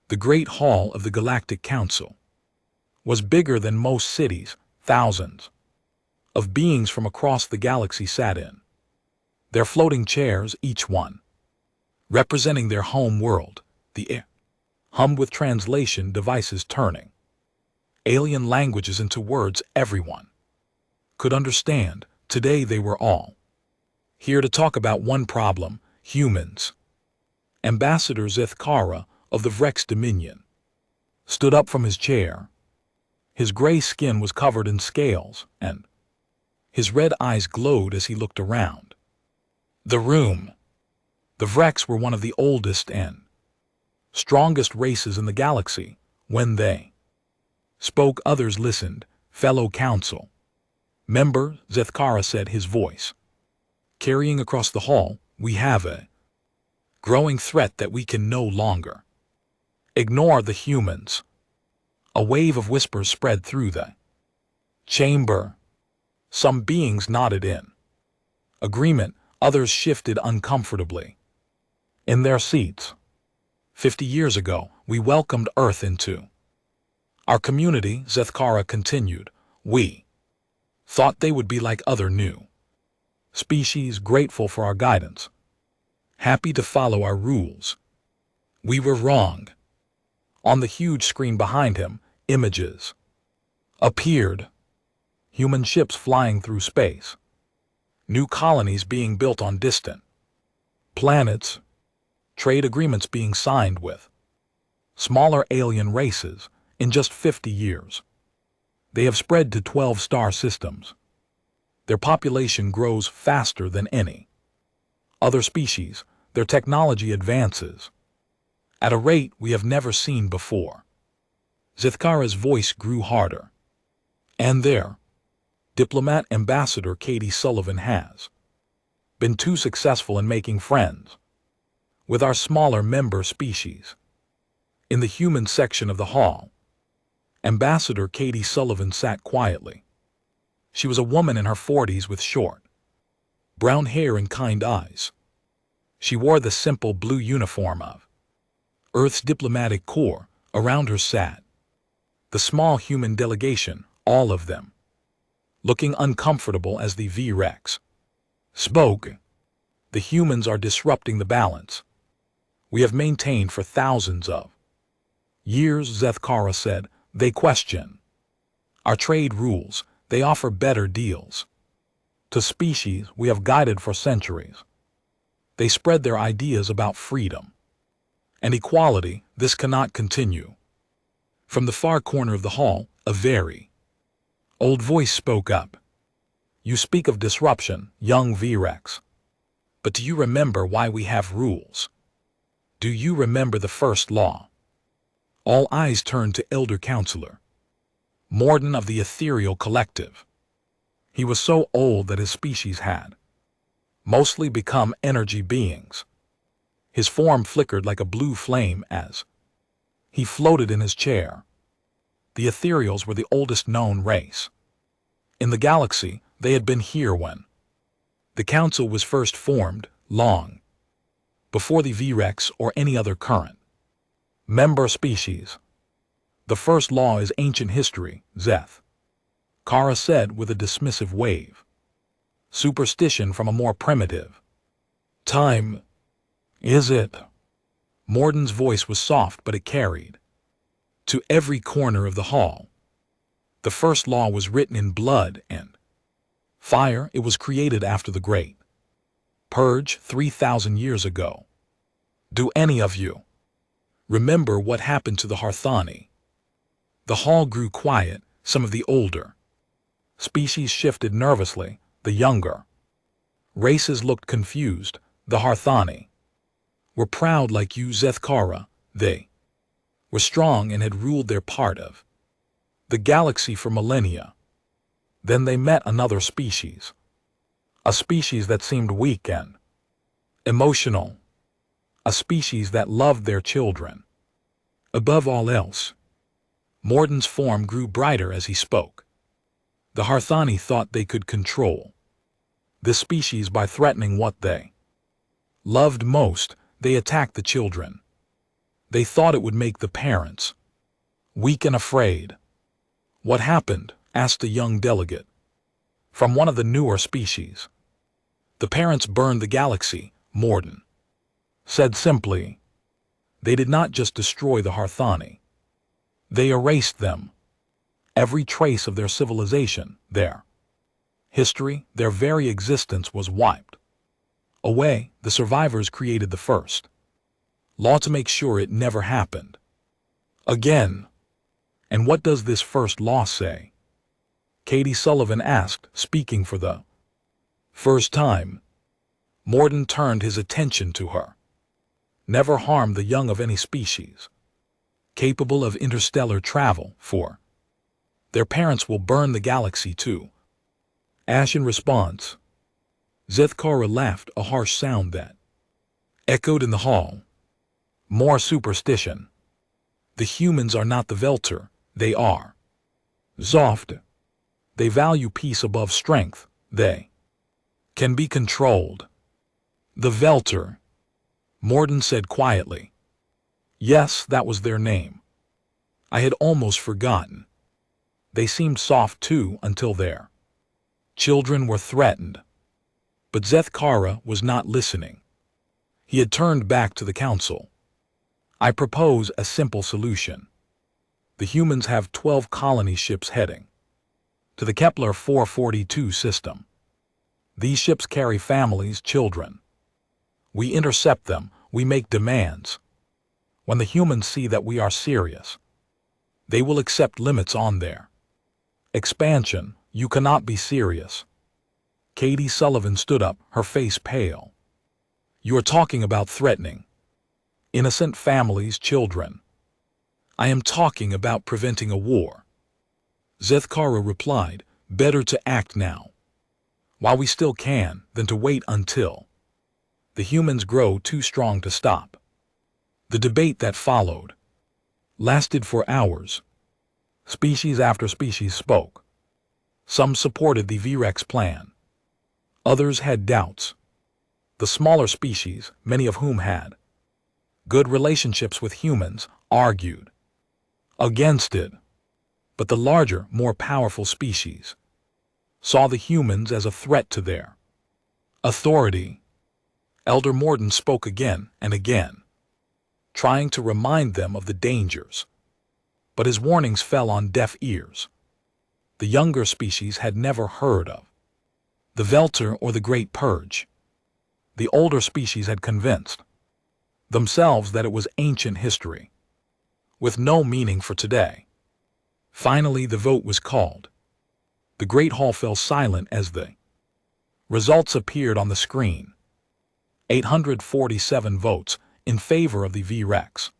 The Great Hall of the Galactic Council was bigger than most cities. Thousands of beings from across the galaxy sat in their floating chairs, each one representing their home world. The air hummed with translation devices turning alien languages into words everyone could understand. Today they were all here to talk about one problem: humans. Ambassador Zethkara of the Vrex Dominion stood up from his chair. His gray skin was covered in scales, and his red eyes glowed as he looked around the room. The Vrex were one of the oldest and strongest races in the galaxy. When they spoke, others listened. Fellow council member, Zethkara said, his voice carrying across the hall, we have a growing threat that we can no longer ignore. The humans. A wave of whispers spread through the chamber. Some beings nodded in agreement, others shifted uncomfortably in their seats. 50 years ago, we welcomed Earth into our community, Zethkara continued. We thought they would be like other new species, grateful for our guidance, happy to follow our rules. We were wrong. On the huge screen behind him, images appeared. Human ships flying through space. New colonies being built on distant planets. Trade agreements being signed with smaller alien races. In just 50 years, they have spread to 12 star systems. Their population grows faster than any other species. Their technology advances at a rate we have never seen before. Zethkara's voice grew harder. And their diplomat, Ambassador Katie Sullivan, has been too successful in making friends with our smaller member species. In the human section of the hall, Ambassador Katie Sullivan sat quietly. She was a woman in her 40s with short brown hair and kind eyes. She wore the simple blue uniform of Earth's diplomatic corps. Around her sat the small human delegation, all of them looking uncomfortable as the V-Rex spoke. The humans are disrupting the balance we have maintained for thousands of years, Zethkara said. They question our trade rules. They offer better deals to species we have guided for centuries. They spread their ideas about freedom and equality. This cannot continue. From the far corner of the hall, a very old voice spoke up. You speak of disruption, young V-Rex. But do you remember why we have rules? Do you remember the first law? All eyes turned to Elder Counselor Morden of the Ethereal Collective. He was so old that his species had mostly become energy beings. His form flickered like a blue flame as he floated in his chair. The Ethereals were the oldest known race in the galaxy. They had been here when the Council was first formed, long before the V-Rex or any other current member species. The first law is ancient history, Zeth Kara said with a dismissive wave. Superstition from a more primitive time. Is it? Morden's voice was soft, but it carried to every corner of the hall. The first law was written in blood and fire. It was created after the Great Purge 3,000 years ago. Do any of you remember what happened to the Harthani? The hall grew quiet. Some of the older species shifted nervously. The younger races looked confused. The Harthani were proud like you, Zethkara. They were strong and had ruled their part of the galaxy for millennia. Then they met another species. A species that seemed weak and emotional. A species that loved their children above all else. Morden's form grew brighter as he spoke. The Harthani thought they could control this species by threatening what they loved most. They attacked the children. They thought it would make the parents weak and afraid. What happened? Asked a young delegate from one of the newer species. The parents burned the galaxy, Morden said simply. They did not just destroy the Harthani. They erased them. Every trace of their civilization, their history, their very existence was wiped away. The survivors created the first law to make sure it never happened again. And what does this first law say? Katie Sullivan asked, speaking for the first time. Morden turned his attention to her. Never harm the young of any species capable of interstellar travel, for their parents will burn the galaxy too. Ash in response. Zethkara laughed, a harsh sound that echoed in the hall. More superstition. The humans are not the Velter, they are Zoft. They value peace above strength. They can be controlled. The Velter, Morden said quietly. Yes, that was their name. I had almost forgotten. They seemed soft too until their children were threatened. But Zethkara was not listening. He had turned back to the council. I propose a simple solution. The humans have 12 colony ships heading to the Kepler 442 system. These ships carry families, children. We intercept them, we make demands. When the humans see that we are serious, they will accept limits on their expansion. You cannot be serious. Katie Sullivan stood up, her face pale. You are talking about threatening innocent families, children. I am talking about preventing a war. Zethkara replied, better to act now, while we still can, than to wait until the humans grow too strong to stop. The debate that followed lasted for hours. Species after species spoke. Some supported the VREX plan. Others had doubts. The smaller species, many of whom had good relationships with humans, argued against it. But the larger, more powerful species saw the humans as a threat to their authority. Elder Morden spoke again and again, trying to remind them of the dangers. But his warnings fell on deaf ears. The younger species had never heard of the Velter or the Great Purge. The older species had convinced themselves that it was ancient history, with no meaning for today. Finally, the vote was called. The Great Hall fell silent as the results appeared on the screen. 847 votes in favor of the VREX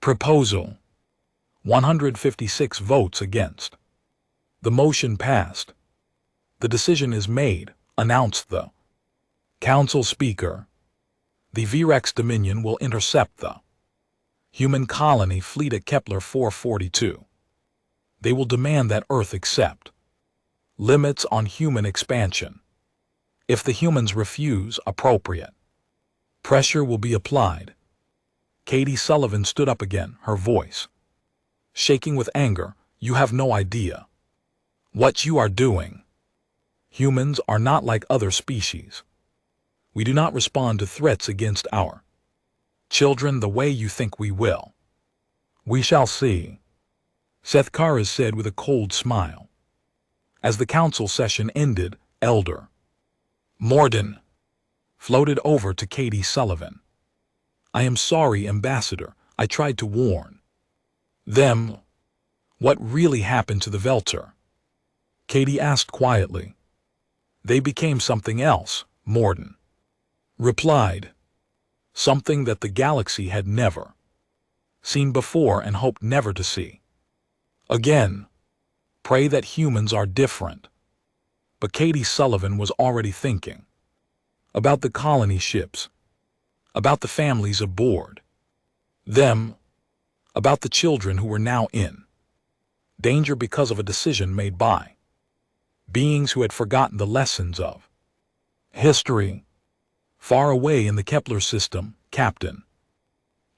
proposal. 156 votes against. The motion passed. The decision is made, announced the council speaker. The VREX Dominion will intercept the human colony fleet at Kepler 442. They will demand that Earth accept limits on human expansion. If the humans refuse, appropriate pressure will be applied. Katie Sullivan stood up again, her voice shaking with anger. You have no idea what you are doing. Humans are not like other species. We do not respond to threats against our children the way you think we will. We shall see, Zethkara said with a cold smile. As the council session ended, Elder Morden floated over to Katie Sullivan. I am sorry, Ambassador. I tried to warn them. What really happened to the Velter? Katie asked quietly. They became something else, Morden replied. Something that the galaxy had never seen before and hoped never to see again. Pray that humans are different. But Katie Sullivan was already thinking about the colony ships, about the families aboard them, about the children who were now in danger because of a decision made by beings who had forgotten the lessons of history. Far away in the Kepler system, Captain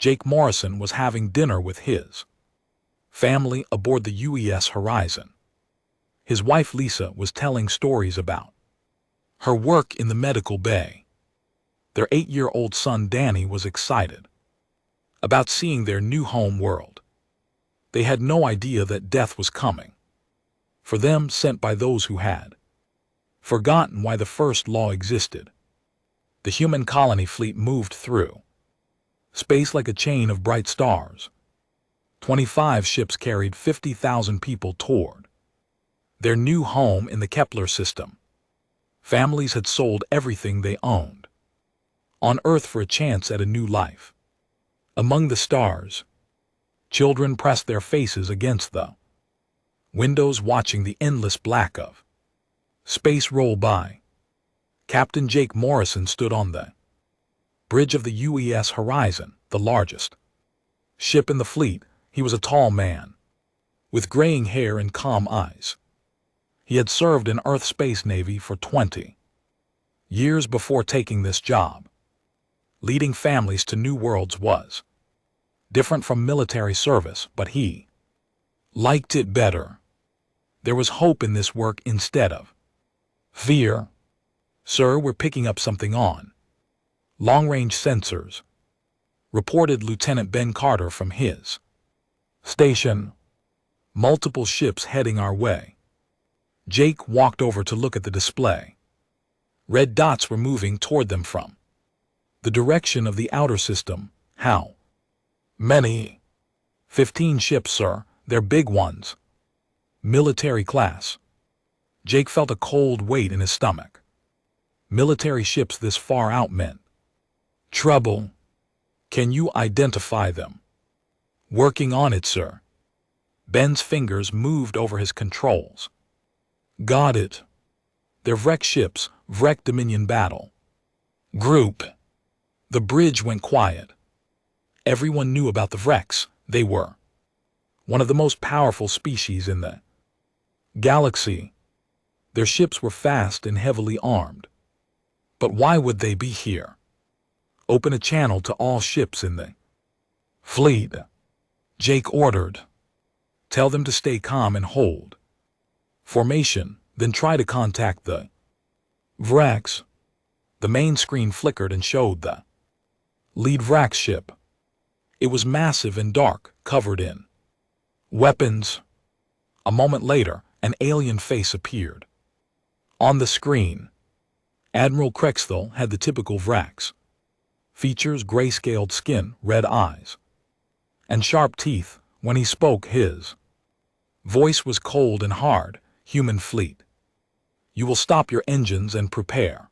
Jake Morrison was having dinner with his family aboard the UES Horizon. His wife Lisa was telling stories about her work in the medical bay. Their 8-year-old son Danny was excited about seeing their new home world. They had no idea that death was coming for them, sent by those who had forgotten why the first law existed. The human colony fleet moved through space like a chain of bright stars. 25 ships carried 50,000 people toward their new home in the Kepler system. Families had sold everything they owned on Earth for a chance at a new life. Among the stars, children pressed their faces against the windows, watching the endless black of space roll by. Captain Jake Morrison stood on the bridge of the UES Horizon, the largest ship in the fleet. He was a tall man with graying hair and calm eyes. He had served in Earth Space Navy for 20 years before taking this job. Leading families to new worlds was different from military service, but he liked it better. There was hope in this work instead of fear. "Sir, we're picking up something on long-range sensors," reported Lieutenant Ben Carter from his station. "Multiple ships heading our way." Jake walked over to look at the display. Red dots were moving toward them from the direction of the outer system. "How many?" 15 ships, sir. They're big ones. Military class. Jake felt a cold weight in his stomach. Military ships this far out meant trouble. "Can you identify them?" "Working on it, sir." Ben's fingers moved over his controls. "Got it. They're Vrek ships, Vrek Dominion Battle Group." The bridge went quiet. Everyone knew about the Vreks. They were one of the most powerful species in the galaxy. Their ships were fast and heavily armed. But why would they be here? "Open a channel to all ships in the fleet," Jake ordered. "Tell them to stay calm and hold formation, then try to contact the Vreks." The main screen flickered and showed the lead Vrak ship. It was massive and dark, covered in weapons. A moment later, an alien face appeared on the screen. Admiral Krexthal had the typical Vraks features: gray-scaled skin, red eyes, and sharp teeth. When he spoke, his voice was cold and hard. "Human fleet, you will stop your engines and prepare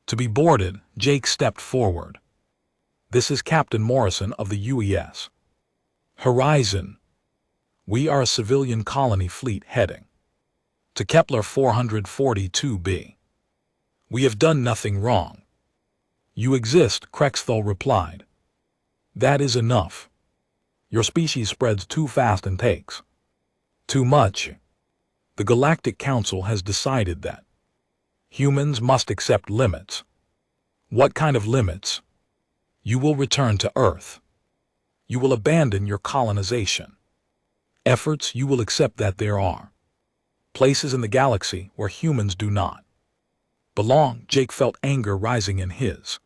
to be boarded." Jake stepped forward. "This is Captain Morrison of the UES Horizon. We are a civilian colony fleet heading to Kepler 442b. We have done nothing wrong." "You exist," Krexthal replied. "That is enough. Your species spreads too fast and takes too much. The Galactic Council has decided that humans must accept limits." "What kind of limits?" "You will return to Earth. You will abandon your colonization efforts. You will accept that there are places in the galaxy where humans do not belong." Jake felt anger rising in his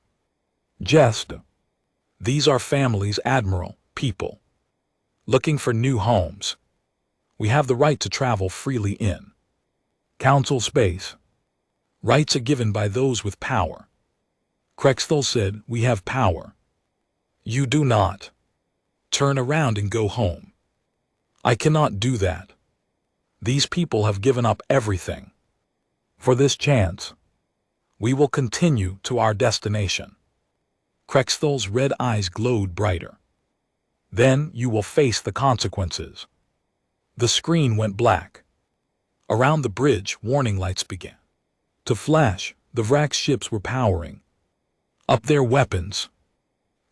chest. "These are families, Admiral, people looking for new homes. We have the right to travel freely in Council space. Rights are given by those with power." Krexthal said, "We have power. You do not. Turn around and go home." "I cannot do that. These people have given up everything for this chance. We will continue to our destination." Krexthal's red eyes glowed brighter. "Then you will face the consequences." The screen went black. Around the bridge, warning lights began to flash. The Vrak ships were powering up their weapons.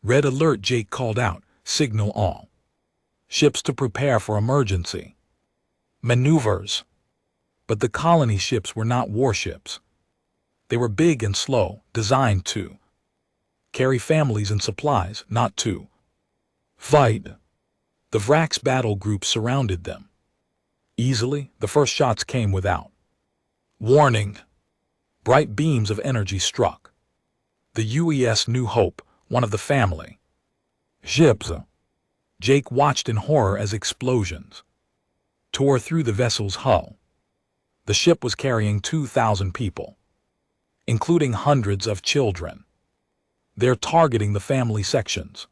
"Red alert," Jake called out. "Signal all ships to prepare for emergency maneuvers." But the colony ships were not warships. They were big and slow, designed to carry families and supplies, not to Fight! The Vrax battle group surrounded them. Easily, the first shots came without warning. Bright beams of energy struck the UES New Hope, one of the family ships. Jake watched in horror as explosions tore through the vessel's hull. The ship was carrying 2,000 people, including hundreds of children. They're targeting the family sections.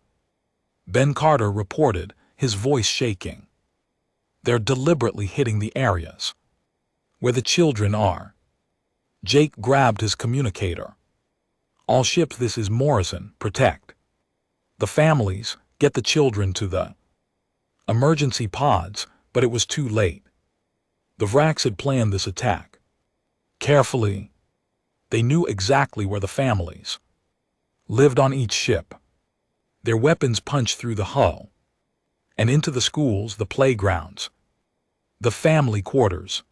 Ben Carter reported, his voice shaking. They're deliberately hitting the areas where the children are. Jake grabbed his communicator. All ships, this is Morrison, protect the families, get the children to the emergency pods, but it was too late. The Vrax had planned this attack carefully. They knew exactly where the families lived on each ship. Their weapons punched through the hull and into the schools, the playgrounds, the family quarters.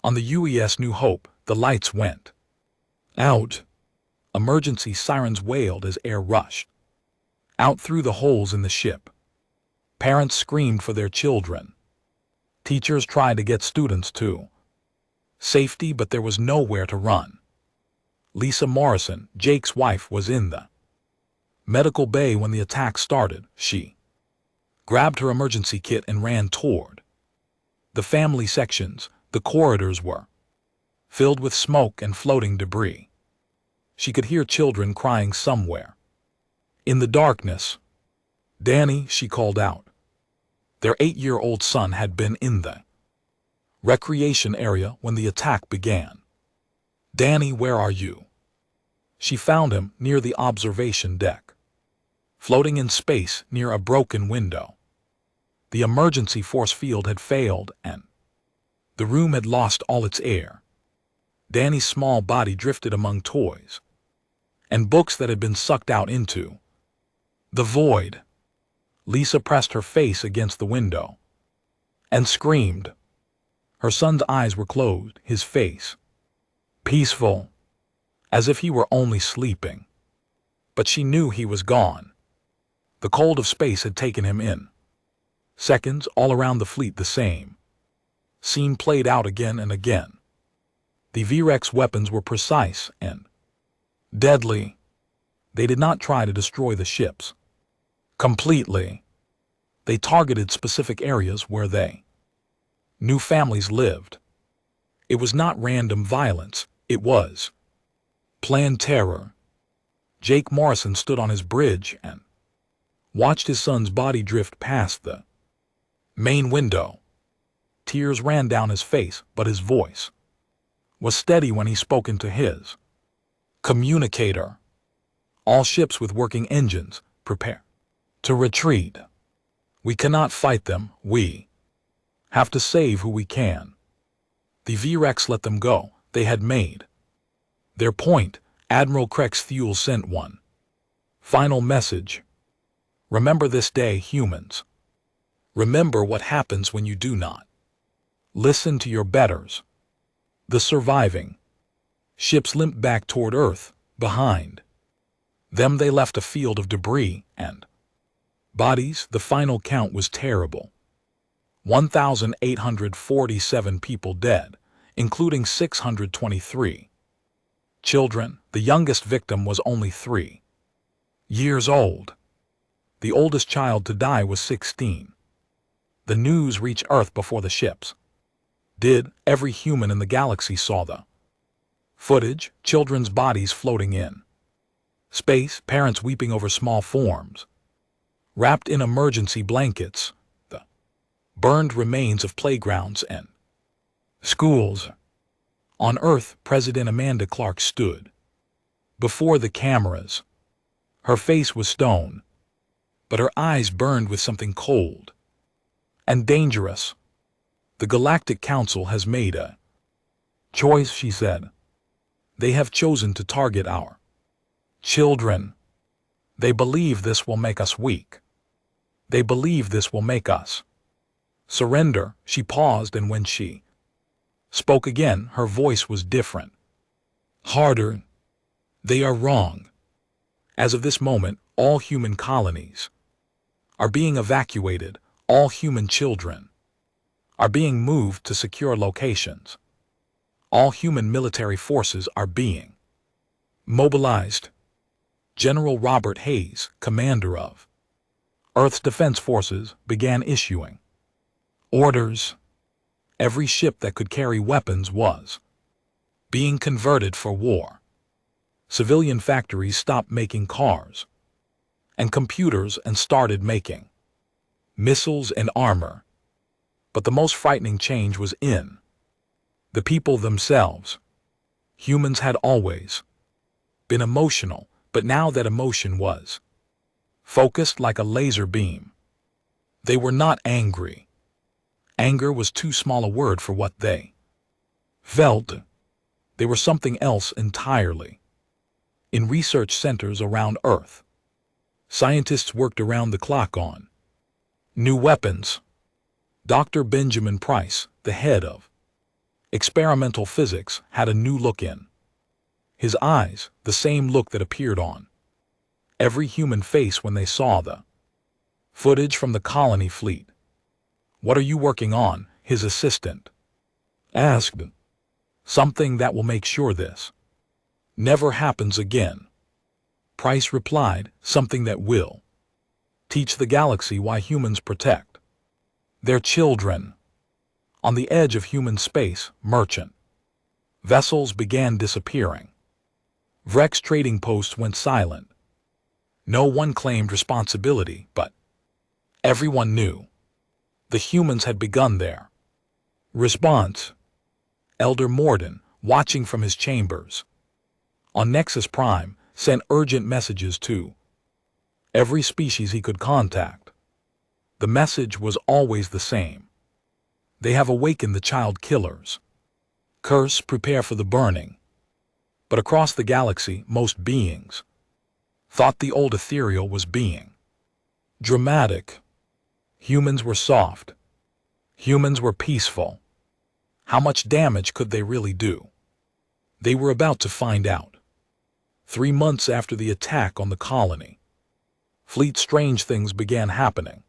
On the UES New Hope, the lights went out. Emergency sirens wailed as air rushed out through the holes in the ship. Parents screamed for their children. Teachers tried to get students to safety, but there was nowhere to run. Lisa Morrison, Jake's wife, was in the medical bay when the attack started. She grabbed her emergency kit and ran toward the family sections. The corridors were filled with smoke and floating debris. She could hear children crying somewhere in the darkness. Danny, she called out. Their 8-year-old son had been in the recreation area when the attack began. Danny, where are you? She found him near the observation deck, floating in space near a broken window. The emergency force field had failed and the room had lost all its air. Danny's small body drifted among toys and books that had been sucked out into the void. Lisa pressed her face against the window and screamed. Her son's eyes were closed, his face peaceful, as if he were only sleeping. But she knew he was gone. The cold of space had taken him in. Seconds all around the fleet, the same scene played out again and again. The VREX weapons were precise and deadly. They did not try to destroy the ships completely. They targeted specific areas where they knew families lived. It was not random violence, it was planned terror. Jake Morrison stood on his bridge and watched his son's body drift past the main window. Tears ran down his face, but his voice was steady when he spoke into his communicator. All ships with working engines, prepare to retreat. We cannot fight them, we have to save who we can. The VREX let them go, they had made their point. Admiral Krex Thule sent one final message. Remember this day, humans. Remember what happens when you do not listen to your betters. The surviving ships limped back toward Earth. Behind them they left a field of debris and bodies. The final count was terrible. 1,847 people dead, including 623 children. The youngest victim was only 3 years old. The oldest child to die was 16. The news reached Earth before the ships did. Every human in the galaxy saw the footage, children's bodies floating in space, parents weeping over small forms wrapped in emergency blankets, the burned remains of playgrounds and schools. On Earth, President Amanda Clark stood before the cameras. Her face was stone, but her eyes burned with something cold and dangerous. The Galactic Council has made a choice, she said. They have chosen to target our children. They believe this will make us weak. They believe this will make us surrender. She paused, and when she spoke again, her voice was different, harder. They are wrong. As of this moment, all human colonies are being evacuated. All human children are being moved to secure locations. All human military forces are being mobilized. General Robert Hayes, commander of Earth's Defense Forces, began issuing orders. Every ship that could carry weapons was being converted for war. Civilian factories stopped making cars and computers and started making missiles and armor. But the most frightening change was in the people themselves. Humans had always been emotional, but now that emotion was focused like a laser beam. They were not angry. Anger was too small a word for what they felt. They were something else entirely. In research centers around Earth, scientists worked around the clock on new weapons. Dr. Benjamin Price, the head of experimental physics, had a new look in his eyes, the same look that appeared on every human face when they saw the footage from the colony fleet. "What are you working on?" his assistant asked. "Something that will make sure this never happens again." Price replied, "Something that will teach the galaxy why humans protect their children." On the edge of human space, merchant vessels began disappearing. Vrex trading posts went silent. No one claimed responsibility, but everyone knew the humans had begun their response. Elder Morden, watching from his chambers on Nexus Prime, sent urgent messages to every species he could contact. The message was always the same: "They have awakened the child killers. Curse, prepare for the burning." But across the galaxy, most beings thought the old ethereal was being dramatic. Humans were soft. Humans were peaceful. How much damage could they really do? They were about to find out. 3 months after the attack on the colony fleet, strange things began happening.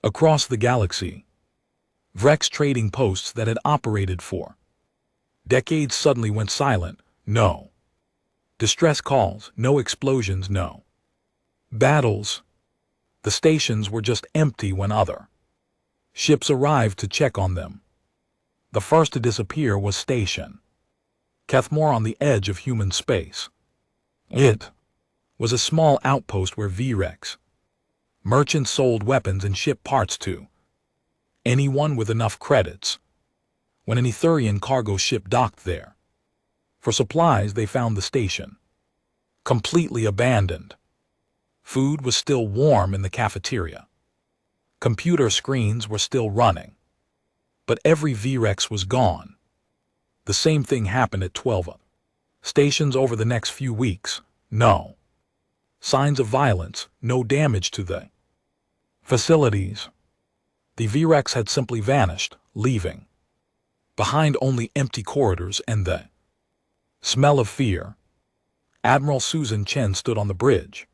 Across the galaxy, Vrex trading posts that had operated for decades suddenly went silent. No distress calls, no explosions, no battles. The stations were just empty when other ships arrived to check on them. The first to disappear was Station Kethmore on the edge of human space. It was a small outpost where Vrex merchants sold weapons and shipped parts to anyone with enough credits. When an Etherian cargo ship docked there for supplies, they found the station completely abandoned. Food was still warm in the cafeteria. Computer screens were still running. But every Vrex was gone. The same thing happened at 12 stations over the next few weeks. No signs of violence, no damage to the facilities. The Vrex had simply vanished, leaving behind only empty corridors and the smell of fear. Admiral Susan Chen stood on the bridge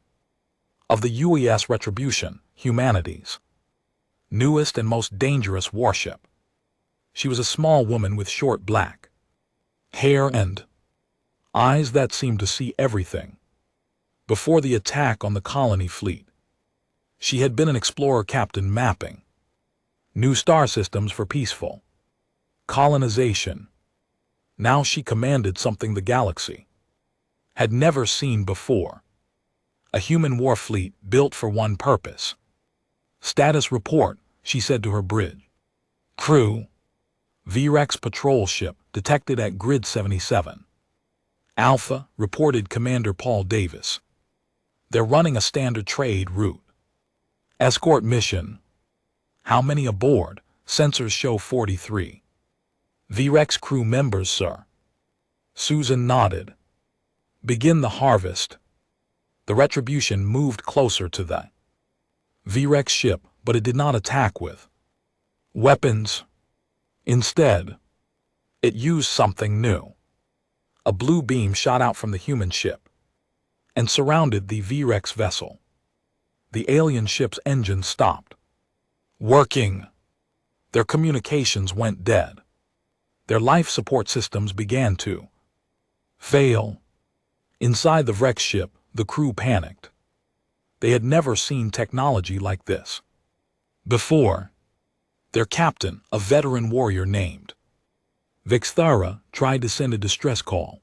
of the UES Retribution, humanity's newest and most dangerous warship. She was a small woman with short black hair and eyes that seemed to see everything. Before the attack on the colony fleet, she had been an explorer captain mapping new star systems for peaceful colonization. Now she commanded something the galaxy had never seen before: a human war fleet built for one purpose. "Status report," she said to her bridge crew. "Vrex patrol ship detected at Grid 77. Alpha," reported Commander Paul Davis. "They're running a standard trade route escort mission." "How many aboard?" "Sensors show 43. Vrex crew members, sir." Susan nodded. "Begin the harvest." The Retribution moved closer to the Vrex ship, but it did not attack with weapons. Instead, it used something new. A blue beam shot out from the human ship and surrounded the Vrex vessel. The alien ship's engine stopped working. Their communications went dead. Their life support systems began to fail. Inside the wrecked ship, the crew panicked. They had never seen technology like this before. Their captain, a veteran warrior named Vixthara, tried to send a distress call,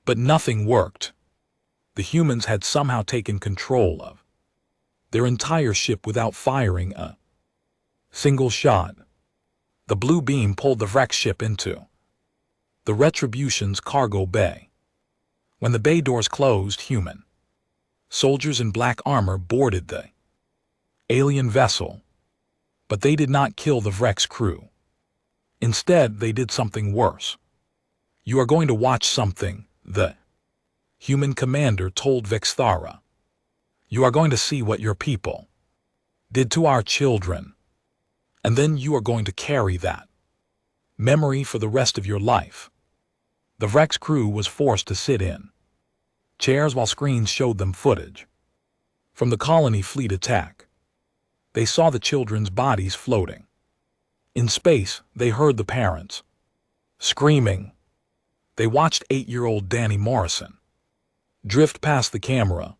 but nothing worked. The humans had somehow taken control of their entire ship without firing a single shot. The blue beam pulled the wrecked ship into the Retribution's cargo bay. When the bay doors closed, human soldiers in black armor boarded the alien vessel. But they did not kill the wreck's crew. Instead, they did something worse. "You are going to watch something," the human commander told Vixthara. "You are going to see what your people did to our children. And then you are going to carry that memory for the rest of your life." The wreck's crew was forced to sit in chairs while screens showed them footage from the colony fleet attack. They saw the children's bodies floating in space. They heard the parents screaming. They watched 8-year-old Danny Morrison drift past the camera,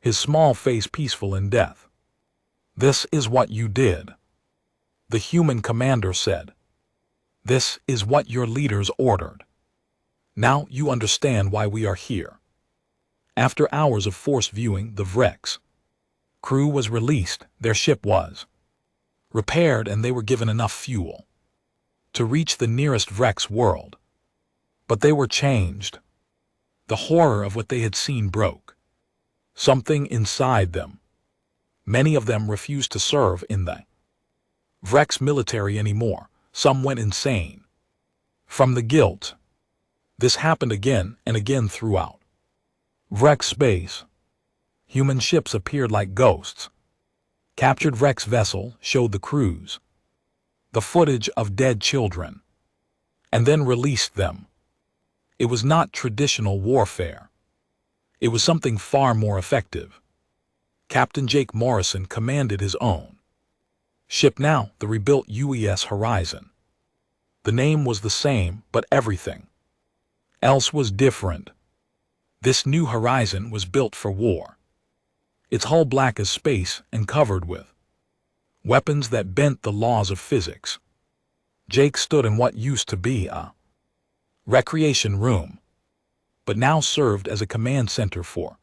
his small face peaceful in death. "This is what you did," the human commander said. "This is what your leaders ordered. Now you understand why we are here." After hours of forced viewing, the wreck's crew was released. Their ship was repaired and they were given enough fuel to reach the nearest wreck's world. But they were changed. The horror of what they had seen broke something inside them. Many of them refused to serve in the wreck's military anymore. Some went insane from the guilt. This happened again and again throughout wreck space. Human ships appeared like ghosts. Captured wreck's vessel showed the crews the footage of dead children, and then released them. It was not traditional warfare. It was something far more effective. Captain Jake Morrison commanded his own ship now, the rebuilt UES Horizon. The name was the same, but everything else was different. This new Horizon was built for war. Its hull black as space and covered with weapons that bent the laws of physics. Jake stood in what used to be a recreation room, but now served as a command center for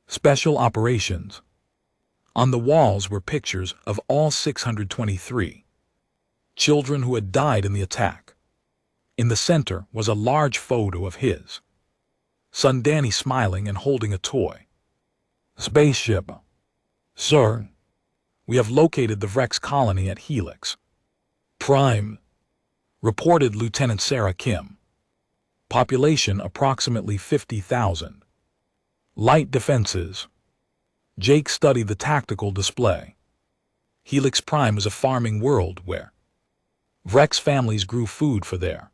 special operations. On the walls were pictures of all 623 children who had died in the attack. In the center was a large photo of his son Danny smiling and holding a toy spaceship. "Sir, we have located the wreck's colony at Helix Prime," reported Lieutenant Sarah Kim. "Population approximately 50,000. Light defenses." Jake studied the tactical display. Helix Prime is a farming world where wreck's families grew food for their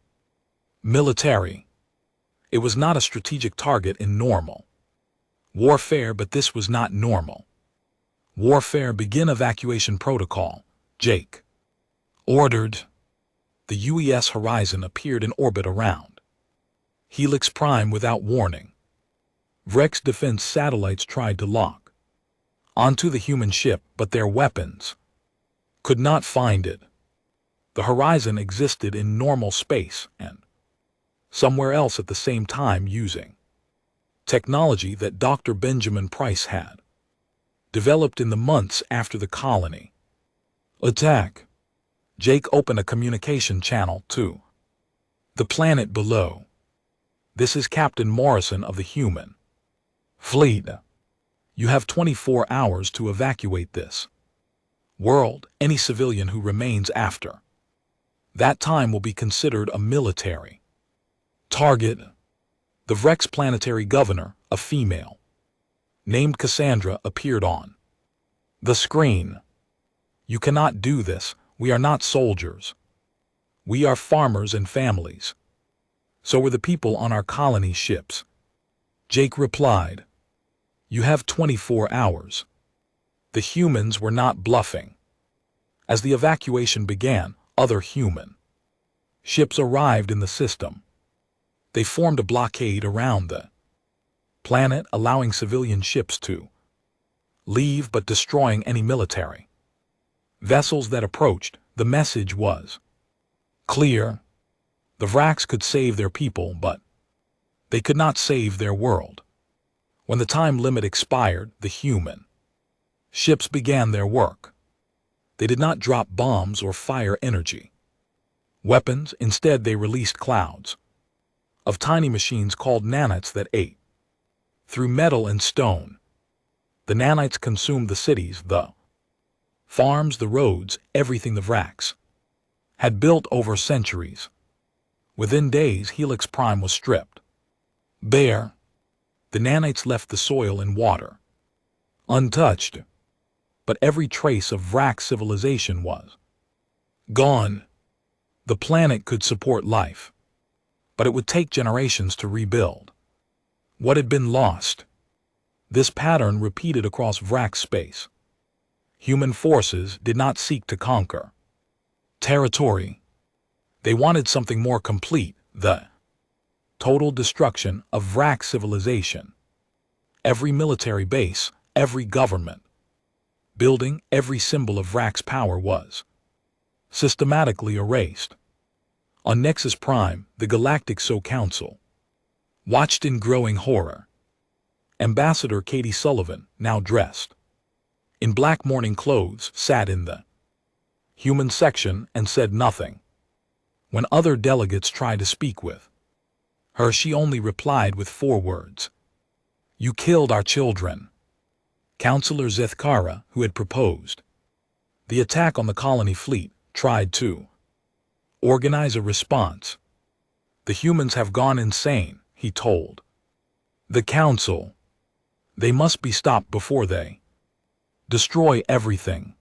military. It was not a strategic target in normal warfare, but this was not normal warfare. "Begin evacuation protocol," Jake ordered. The UES Horizon appeared in orbit around Helix Prime without warning. wreck's defense satellites tried to lock onto the human ship, but their weapons could not find it. The Horizon existed in normal space and somewhere else at the same time, using technology that Dr. Benjamin Price had developed in the months after the colony attack. Jake opened a communication channel to the planet below. "This is Captain Morrison of the human fleet. You have 24 hours to evacuate this world. Any civilian who remains after that time will be considered a military target." The wreck's planetary governor, a female named Cassandra, appeared on the screen. "You cannot do this. We are not soldiers. We are farmers and families. So were the people on our colony ships." Jake replied, "You have 24 hours. The humans were not bluffing. As the evacuation began, other human ships arrived in the system. They formed a blockade around the planet, allowing civilian ships to leave but destroying any military vessels that approached. The message was clear. The Vraks could save their people, but they could not save their world. When the time limit expired, the human ships began their work. They did not drop bombs or fire energy weapons. Instead, they released clouds of tiny machines called nanites that ate through metal and stone. The nanites consumed the cities, the farms, the roads, everything the Vraks had built over centuries. Within days, Helix Prime was stripped bare. The nanites left the soil and water untouched, but every trace of Vrak civilization was gone. The planet could support life, but it would take generations to rebuild what had been lost. This pattern repeated across Vrak space. Human forces did not seek to conquer territory. They wanted something more complete, the total destruction of Vrak civilization. Every military base, every government building, every symbol of Vrak's power was systematically erased. On Nexus Prime, the Galactic Council watched in growing horror. Ambassador Katie Sullivan, now dressed in black mourning clothes, sat in the human section and said nothing. When other delegates tried to speak with her, she only replied with 4 words. "You killed our children." Counselor Zethkara, who had proposed the attack on the colony fleet, tried to organize a response. "The humans have gone insane," he told the council. "They must be stopped before they destroy everything."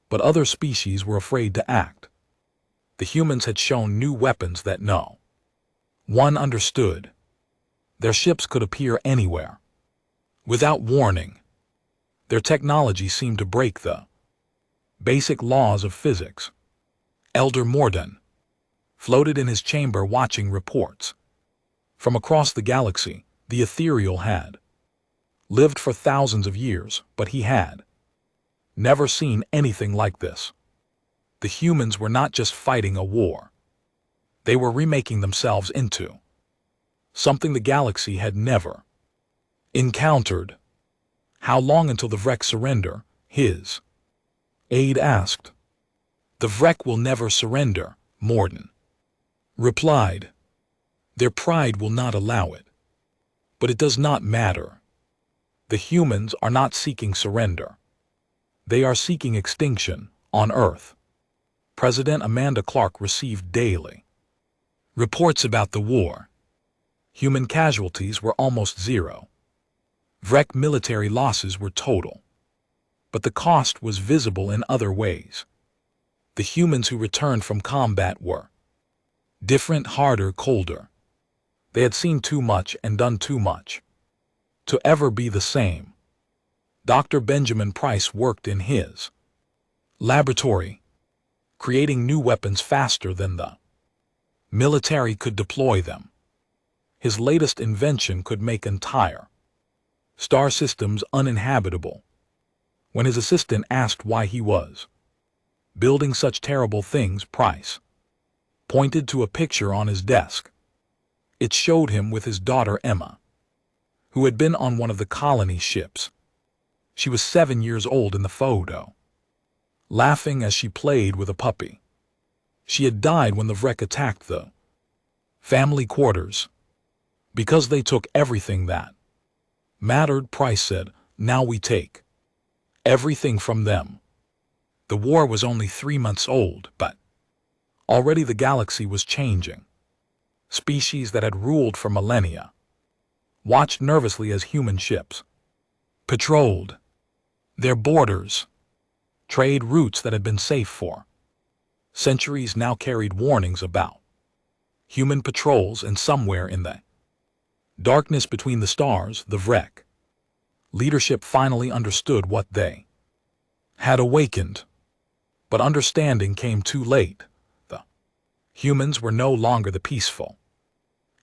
But other species were afraid to act. The humans had shown new weapons that no one understood. Their ships could appear anywhere without warning. Their technology seemed to break the basic laws of physics. Elder Morden floated in his chamber watching reports from across the galaxy. The ethereal had lived for thousands of years, but he had never seen anything like this. The humans were not just fighting a war. They were remaking themselves into something the galaxy had never encountered. "How long until the Vrek surrender?" his aide asked. "The Vrek will never surrender," Morden replied. "Their pride will not allow it. But it does not matter. The humans are not seeking surrender. They are seeking extinction on Earth." President Amanda Clark received daily reports about the war. Human casualties were almost zero. Vrek military losses were total. But the cost was visible in other ways. The humans who returned from combat were different, harder, colder. They had seen too much and done too much to ever be the same. Dr. Benjamin Price worked in his laboratory, creating new weapons faster than the military could deploy them. His latest invention could make entire star systems uninhabitable. When his assistant asked why he was building such terrible things, Price pointed to a picture on his desk. It showed him with his daughter Emma, who had been on one of the colony ships. She was 7 years old in the photo, laughing as she played with a puppy. She had died when the Vrek attacked the family quarters because they took everything that mattered, Price said. "Now we take everything from them." The war was only 3 months old, but already the galaxy was changing. Species that had ruled for millennia watched nervously as human ships patrolled their borders. Trade routes that had been safe for centuries now carried warnings about human patrols, and somewhere in the darkness between the stars, the Vrek leadership finally understood what they had awakened, but understanding came too late. The humans were no longer the peaceful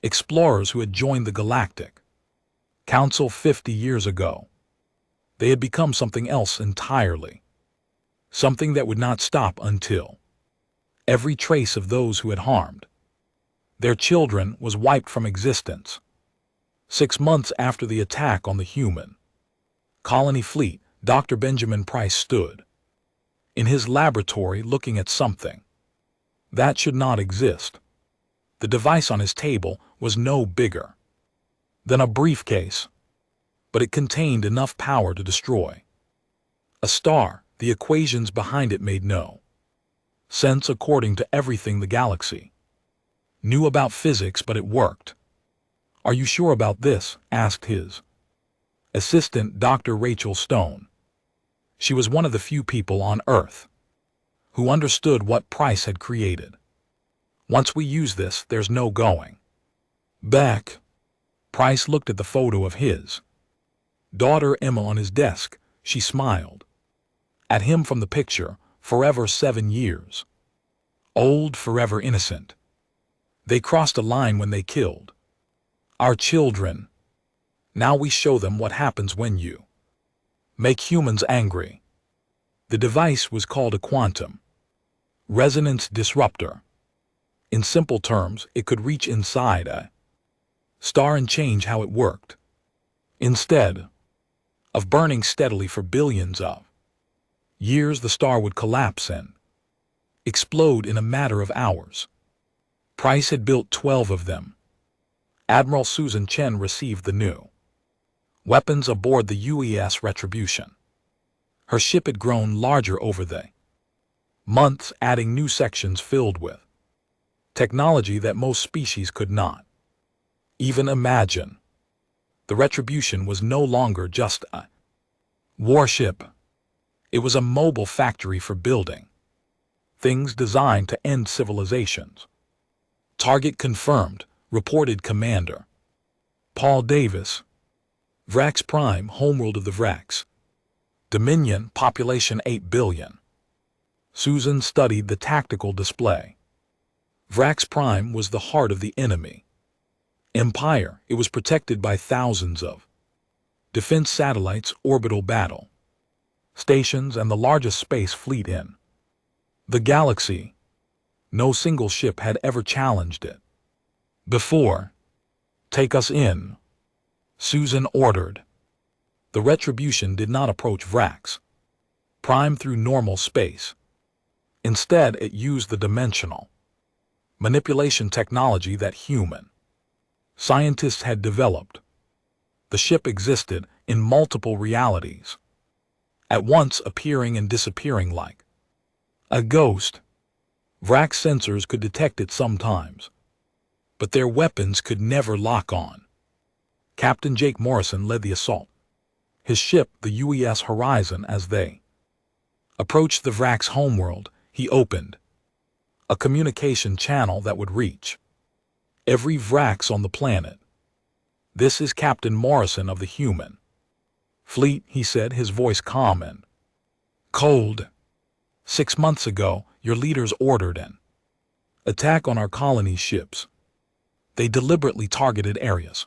explorers who had joined the Galactic Council 50 years ago. They had become something else entirely, something that would not stop until every trace of those who had harmed their children was wiped from existence. 6 months after the attack on the human colony fleet, Dr. Benjamin Price stood in his laboratory looking at something that should not exist. The device on his table was no bigger than a briefcase, but it contained enough power to destroy a star. The equations behind it made no sense according to everything the galaxy knew about physics, but it worked. "Are you sure about this?" asked his assistant, Dr. Rachel Stone. She was one of the few people on Earth who understood what Price had created. "Once we use this, there's no going back." Price looked at the photo of his daughter Emma on his desk. She smiled at him from the picture. Forever 7 years old, forever innocent. They crossed a line when they killed our children. Now we show them what happens when you make humans angry. The device was called a quantum resonance disruptor. In simple terms, it could reach inside a star and change how it worked. Instead of burning steadily for billions of years, the star would collapse and explode in a matter of hours. Price had built 12 of them. Admiral Susan Chen received the new weapons aboard the UES Retribution. Her ship had grown larger over the months, adding new sections filled with technology that most species could not even imagine. The Retribution was no longer just a warship. It was a mobile factory for building things designed to end civilizations. "Target confirmed," reported Commander Paul Davis. Vrax Prime, homeworld of the Vrax Dominion, population 8 billion. Susan studied the tactical display. Vrax Prime was the heart of the enemy empire. It was protected by thousands of defense satellites, orbital battle stations, and the largest space fleet in the galaxy. No single ship had ever challenged it before. "Take us in," Susan ordered. The Retribution did not approach Vrax Prime through normal space. Instead, it used the dimensional manipulation technology that human scientists had developed. The ship existed in multiple realities, at once appearing and disappearing like a ghost. Vrax sensors could detect it sometimes, but their weapons could never lock on. Captain Jake Morrison led the assault, his ship, the UES Horizon. As they approached the Vrax homeworld, he opened a communication channel that would reach every Vrax on the planet. "This is Captain Morrison of the human fleet," he said, his voice calm and cold. "6 months ago, your leaders ordered an attack on our colony ships. They deliberately targeted areas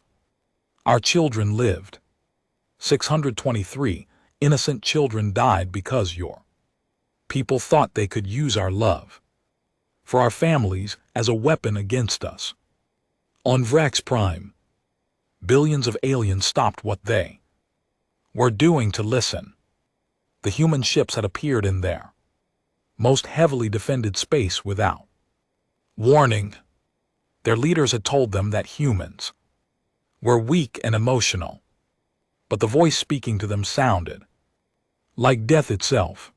our children lived. 623 innocent children died because your people thought they could use our love for our families as a weapon against us. On Vrax Prime, billions of aliens stopped what they were doing to listen. The human ships had appeared in their most heavily defended space without warning. Their leaders had told them that humans were weak and emotional, but the voice speaking to them sounded like death itself.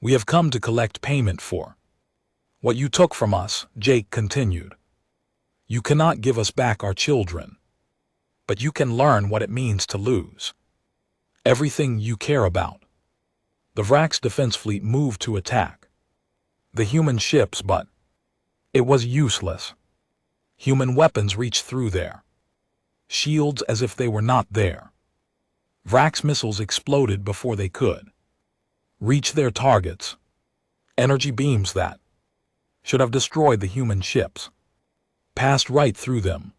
"We have come to collect payment for what you took from us," Jake continued. "You cannot give us back our children, but you can learn what it means to lose everything you care about." The Vrax defense fleet moved to attack the human ships, but it was useless. Human weapons reached through their shields as if they were not there. Vrax missiles exploded before they could reached their targets. Energy beams that should have destroyed the human ships passed right through them.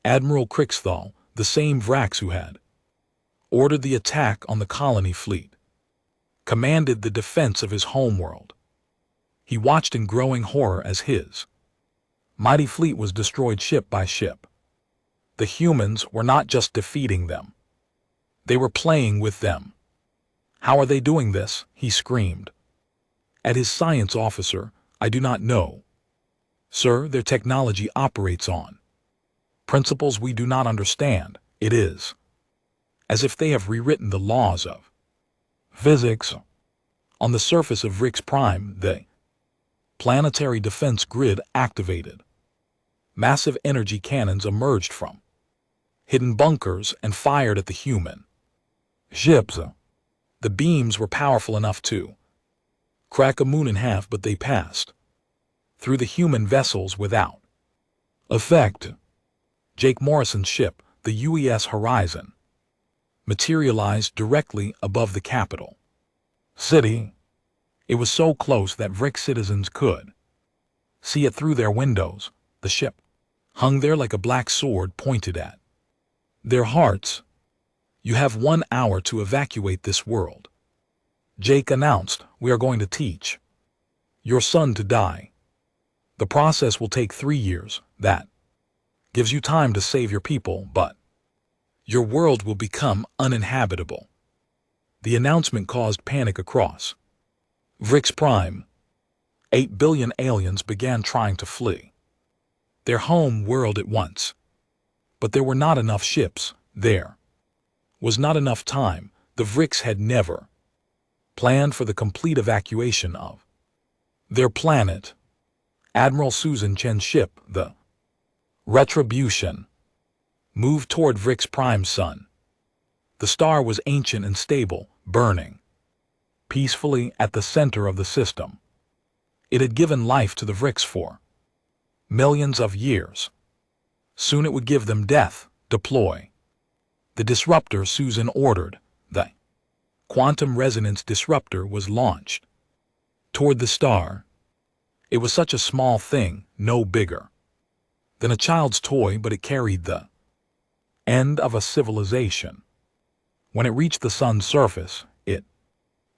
Admiral Krixthal, the same Vrax who had ordered the attack on the colony fleet, commanded the defense of his homeworld. He watched in growing horror as his mighty fleet was destroyed ship by ship. The humans were not just defeating them. They were playing with them. "How are they doing this?" he screamed at his science officer. "I do not know. Sir, their technology operates on principles we do not understand. It is as if they have rewritten the laws of physics." On the surface of Rix Prime, the planetary defense grid activated. Massive energy cannons emerged from hidden bunkers and fired at the human ships. The beams were powerful enough to crack a moon in half, but they passed through the human vessels without effect. Jake Morrison's ship, the UES Horizon, materialized directly above the capital city. It was so close that Vrick citizens could see it through their windows. The ship hung there like a black sword pointed at their hearts. "You have 1 hour to evacuate this world," Jake announced. "We are going to teach your son to die. The process will take 3 years. That gives you time to save your people, but your world will become uninhabitable." The announcement caused panic across Vrix Prime. 8 billion aliens began trying to flee their home world at once. But there were not enough ships. There was not enough time. The Vrix had never planned for the complete evacuation of their planet. Admiral Susan Chen's ship, the Retribution, moved toward Vrix Prime's sun. The star was ancient and stable, burning peacefully at the center of the system. It had given life to the Vrix for millions of years. Soon it would give them death. Deploy the disruptor Susan ordered. The quantum resonance disruptor was launched toward the star. It was such a small thing, no bigger than a child's toy, but it carried the end of a civilization. When it reached the sun's surface, it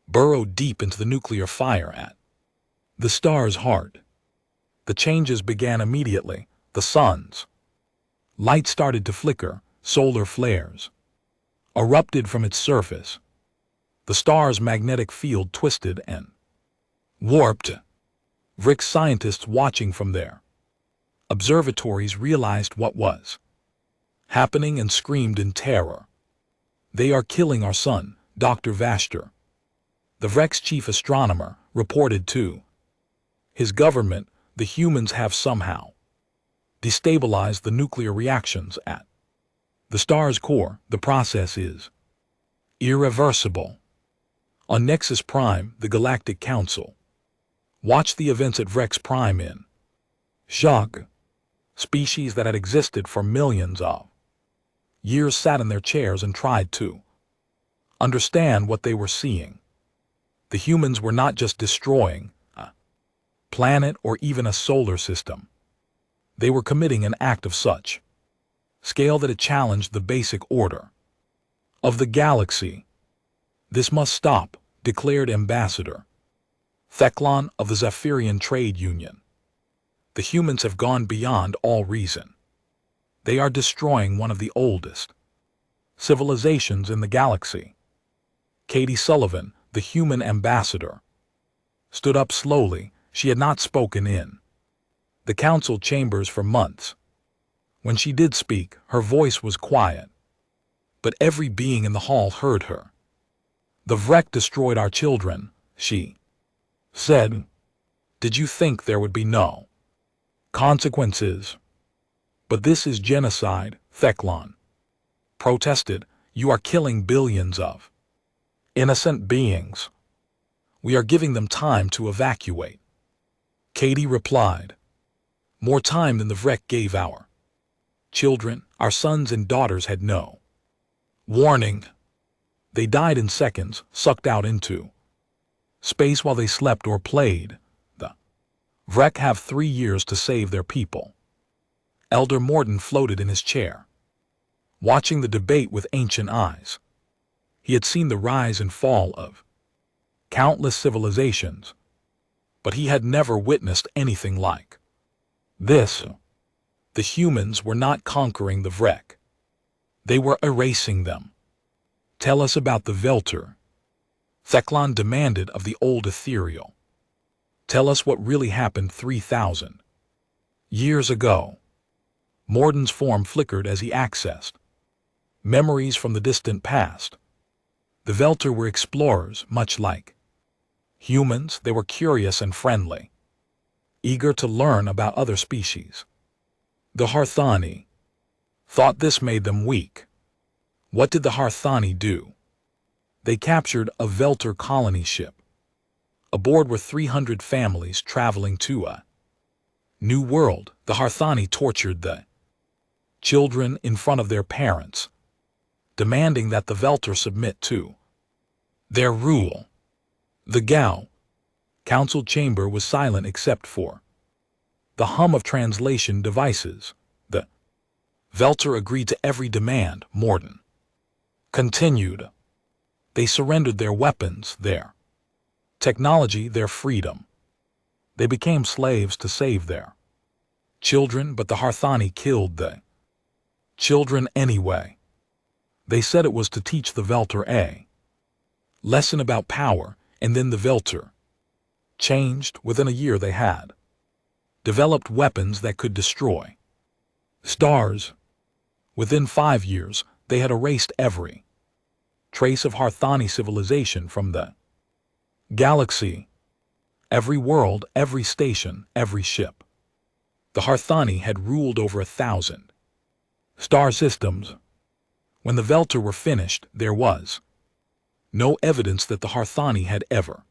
burrowed deep into the nuclear fire at the star's heart. The changes began immediately. The sun's light started to flicker. Solar flares erupted from its surface. The star's magnetic field twisted and warped. Vrix scientists watching from their observatories realized what was happening and screamed in terror. "They are killing our son," Dr. Vastor, the Vrix chief astronomer, reported to his government. "The humans have somehow destabilized the nuclear reactions at the star's core. The process is irreversible." On Nexus Prime, the Galactic Council watched the events at Vrix Prime in shock. Species that had existed for millions of years sat in their chairs and tried to understand what they were seeing. The humans were not just destroying a planet or even a solar system. They were committing an act of such scale that it challenged the basic order of the galaxy. "This must stop," declared Ambassador Theclon of the Zephyrian Trade Union. "The humans have gone beyond all reason. They are destroying one of the oldest civilizations in the galaxy." Katie Sullivan, the human ambassador, stood up slowly. She had not spoken in the council chambers for months. When she did speak, her voice was quiet, but every being in the hall heard her. "The Vrek destroyed our children," she said. "Did you think there would be no consequences? But this is genocide," Theclon protested. "You are killing billions of innocent beings. We are giving them time to evacuate." Katie replied, "More time than the Vrek gave our children. Our sons and daughters had no warning. They died in seconds, sucked out into Space while they slept or played. The Vrek have 3 years to save their people. Elder Morden floated in his chair, watching the debate with ancient eyes. He had seen the rise and fall of countless civilizations, but he had never witnessed anything like this. The humans were not conquering the Vrek. They were erasing them. Tell us about the Velter, Theklan demanded of the old ethereal. Tell us what really happened 3,000 years ago. Morden's form flickered as he accessed memories from the distant past. The Velter were explorers, much like humans. They were curious and friendly, eager to learn about other species. The Harthani thought this made them weak. What did the Harthani do? They captured a Velter colony ship. Aboard were 300 families traveling to a new world. The Harthani tortured the children in front of their parents, demanding that the Velter submit to their rule. The Gao council chamber was silent except for the hum of translation devices. The Velter agreed to every demand. Morden continued. They surrendered their weapons, their technology, their freedom. They became slaves to save their children, but the Harthani killed the children anyway. They said it was to teach the Velter a lesson about power, and then the Velter changed. Within a year they had developed weapons that could destroy stars. Within 5 years, they had erased every trace of Harthani civilization from the galaxy. Every world, every station, every ship. The Harthani had ruled over 1,000 star systems. When the Velter were finished, there was no evidence that the Harthani had ever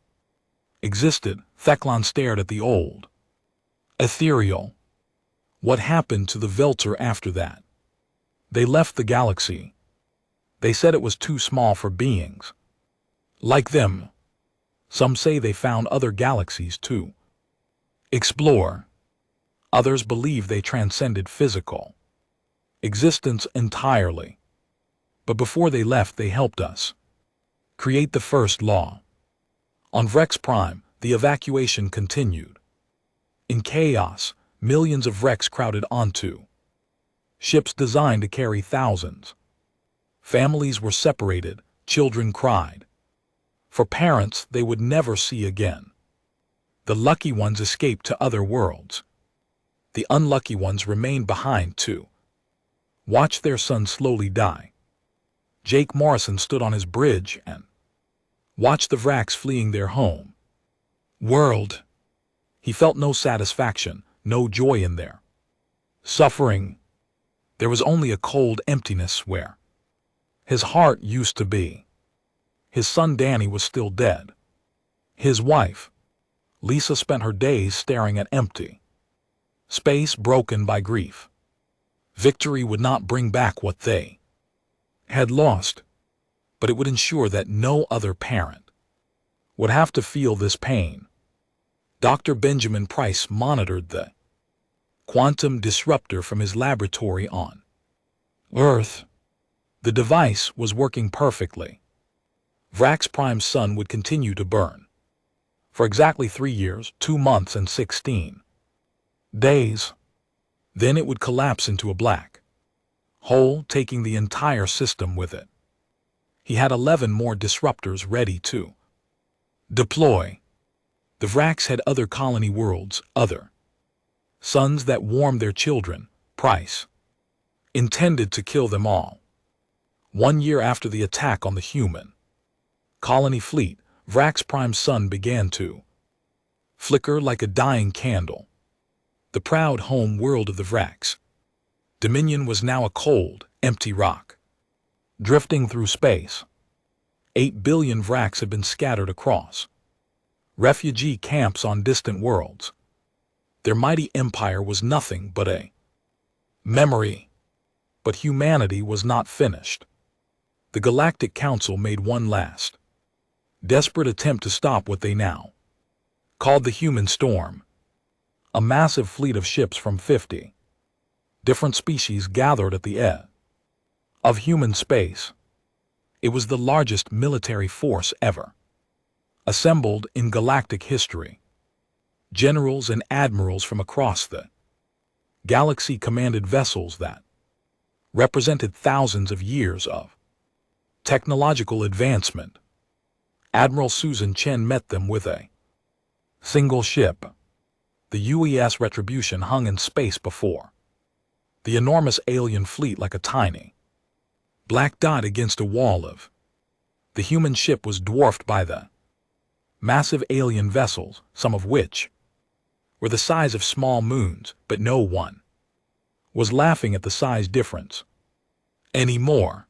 existed. Theklan stared at the old ethereal. What happened to the Velter after that? They left the galaxy. They said it was too small for beings like them. Some say they found other galaxies to explore. Others believe they transcended physical existence entirely. But before they left, they helped us create the first law. On Vrex Prime, the evacuation continued. In chaos, millions of Vrex crowded onto ships designed to carry thousands. Families were separated, children cried for parents they would never see again. The lucky ones escaped to other worlds. The unlucky ones remained behind to watch their sons slowly die. Jake Morrison stood on his bridge and watched the Vrax fleeing their home world. He felt no satisfaction, no joy in their suffering. There was only a cold emptiness where his heart used to be. His son Danny was still dead. His wife, Lisa, spent her days staring at empty space, broken by grief. Victory would not bring back what they had lost, but it would ensure that no other parent would have to feel this pain. Dr. Benjamin Price monitored the quantum disruptor from his laboratory on Earth. The device was working perfectly. Vrax Prime's sun would continue to burn for exactly 3 years, 2 months, and 16 days. Then it would collapse into a black hole, taking the entire system with it. He had 11 more disruptors ready to deploy. The Vrax had other colony worlds, other suns that warmed their children. Price intended to kill them all. 1 year after the attack on the human colony fleet, Vrax Prime's sun began to flicker like a dying candle. The proud home world of the Vrax Dominion was now a cold, empty rock, drifting through space. 8 billion Vrax had been scattered across refugee camps on distant worlds. Their mighty empire was nothing but a memory. But humanity was not finished. The Galactic Council made one last desperate attempt to stop what they now called the human storm. A massive fleet of ships from 50 different species gathered at the edge of human space. It was the largest military force ever assembled in galactic history. Generals and admirals from across the galaxy commanded vessels that represented thousands of years of technological advancement. Admiral Susan Chen met them with a single ship. The UES Retribution hung in space before the enormous alien fleet like a tiny black dot against a wall of. The human ship was dwarfed by the massive alien vessels, some of which were the size of small moons, but no one was laughing at the size difference anymore.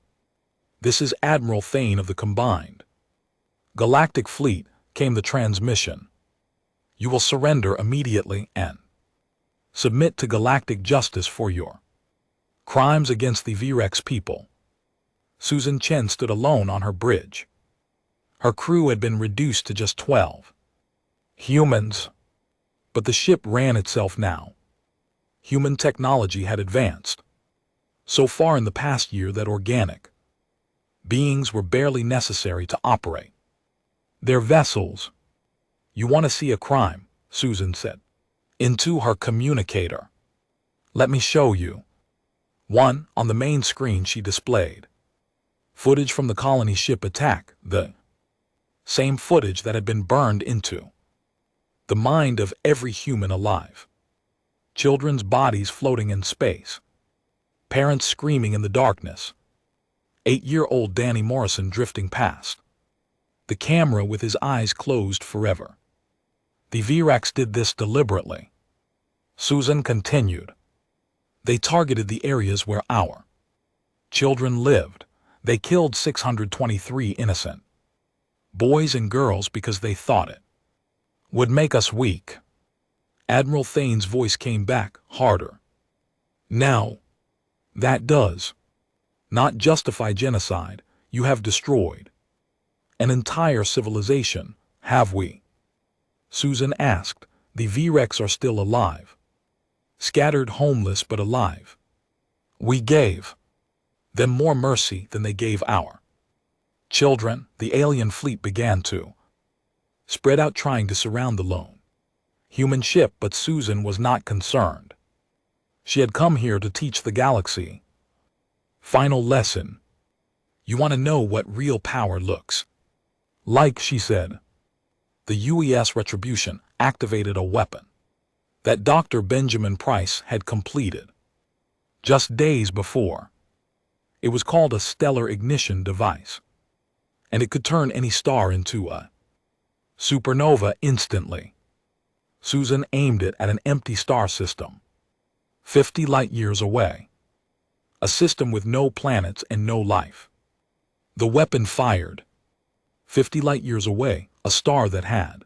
"This is Admiral Thane of the combined Galactic Fleet," came the transmission. "You will surrender immediately and submit to galactic justice for your crimes against the Virex people." Susan Chen stood alone on her bridge. Her crew had been reduced to just 12 humans. But the ship ran itself now. Human technology had advanced so far in the past year that organic beings were barely necessary to operate their vessels. "You want to see a crime?" Susan said into her communicator. "Let me show you." One, on the main screen she displayed footage from the colony ship attack, the same footage that had been burned into the mind of every human alive. Children's bodies floating in space. Parents screaming in the darkness. 8-year-old Danny Morrison drifting past the camera with his eyes closed forever. "The Virex did this deliberately," Susan continued. "They targeted the areas where our children lived. They killed 623 innocent boys and girls because they thought it would make us weak." Admiral Thane's voice came back, harder. "Now, that does not justify genocide. You have destroyed an entire civilization, have we?" Susan asked. "The Virex are still alive. Scattered, homeless, but alive. We gave them more mercy than they gave our children." The alien fleet began to spread out, trying to surround the lone human ship, but Susan was not concerned. She had come here to teach the galaxy. Final lesson. "You want to know what real power looks like," she said. "The UES Retribution activated a weapon that Dr. Benjamin Price had completed just days before. It was called a stellar ignition device, and it could turn any star into a supernova instantly." Susan aimed it at an empty star system 50 light-years away, a system with no planets and no life. The weapon fired 50 light-years away, a star that had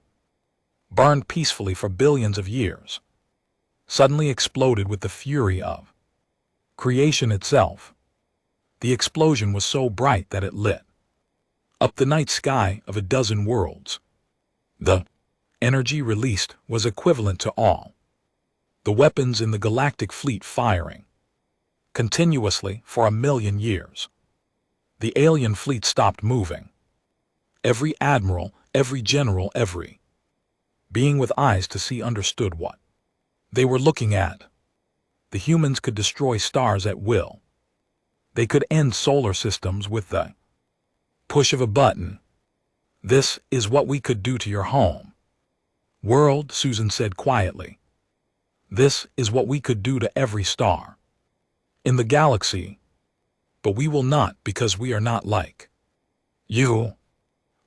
burned peacefully for billions of years, suddenly exploded with the fury of creation itself. The explosion was so bright that it lit up the night sky of a dozen worlds. The energy released was equivalent to all the weapons in the Galactic Fleet firing continuously for 1,000,000 years. The alien fleet stopped moving. Every admiral, every general, every being with eyes to see understood what they were looking at. The humans could destroy stars at will. They could end solar systems with the push of a button. "This is what we could do to your home world," Susan said quietly. "This is what we could do to every star in the galaxy. But we will not, because we are not like you.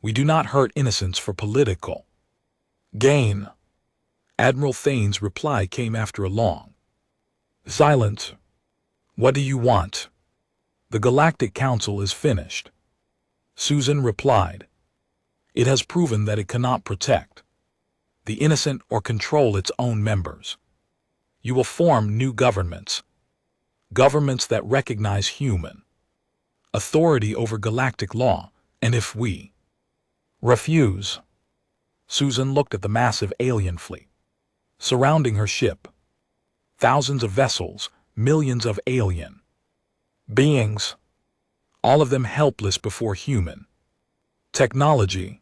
We do not hurt innocents for political gain." Admiral Thane's reply came after a long silence. "What do you want?" "The Galactic Council is finished," Susan replied. "It has proven that it cannot protect the innocent or control its own members. You will form new governments, governments that recognize human authority over galactic law, and if we Refuse. Susan looked at the massive alien fleet surrounding her ship. Thousands of vessels, millions of alien beings, all of them helpless before human technology.